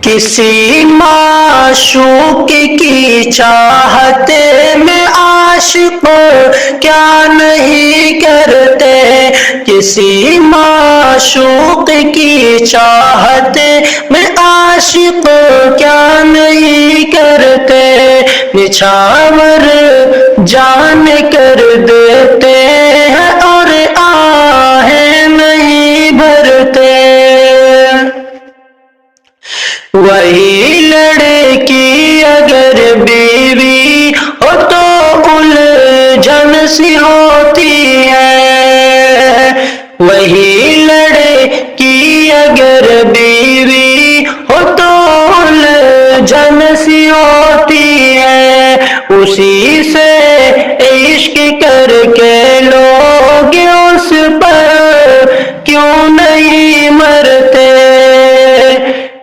کسی معشوق کی چاہت میں عاشق کیا نہیں کرتے، کسی معشوق کی چاہت میں عاشق کیا نہیں کرتے، نچھاور جان کر دیتے ہیں اور آہیں نہیں بھرتے۔ وہی لڑکی اگر بیوی ہو تو الجھن سی ہوتی ہے، وہی لڑکی اگر بیوی ہو تو الجھن سی ہوتی ہے، اسی سے عشق کر کے لوگ اس پر کیوں نہیں مرتے۔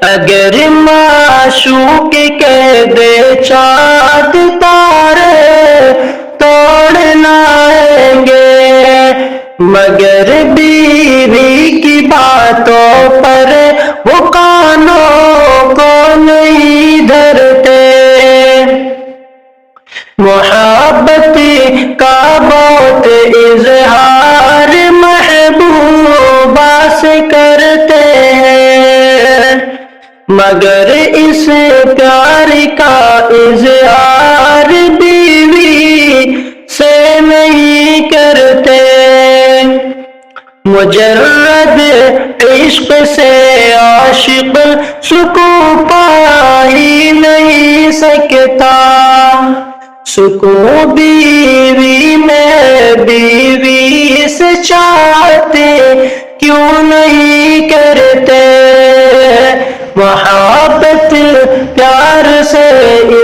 اگر معشوق کہہ دے چاند تارے توڑ لائیں گے، مگر بیوی کی باتوں پر وہ کانوں کو نہیں دھرتے۔ محبت کا بہت اظہار محبوبہ سے کرتے ہیں، مگر اس پیار کا اظہار بیوی سے نہیں کرتے۔ مجرد عشق سے عاشق سکون پا ہی نہیں سکتا، سکون بیوی میں بیوی سے چاہتے کیوں نہیں کرتے۔ محبت پیار سے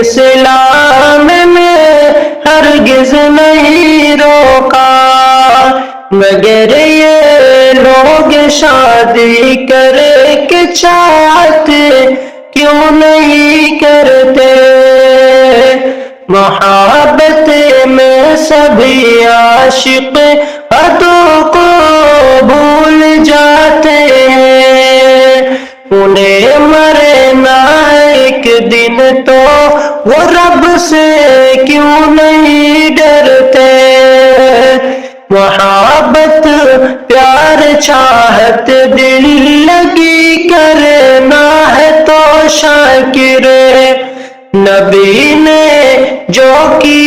اسلام میں ہرگز نہیں روکا، مگر یہ لوگ شادی کر کے چاہتے کیوں نہیں کرتے۔ محبت میں سبھی عاشق حدوں کو بھول جاتے ہیں، انہیں مرنا ایک دن تو وہ رب سے کیوں نہیں ڈرتے۔ محبت پیار چاہت دل لگی کرنا ہے تو شاکر، نبی نے جو کیا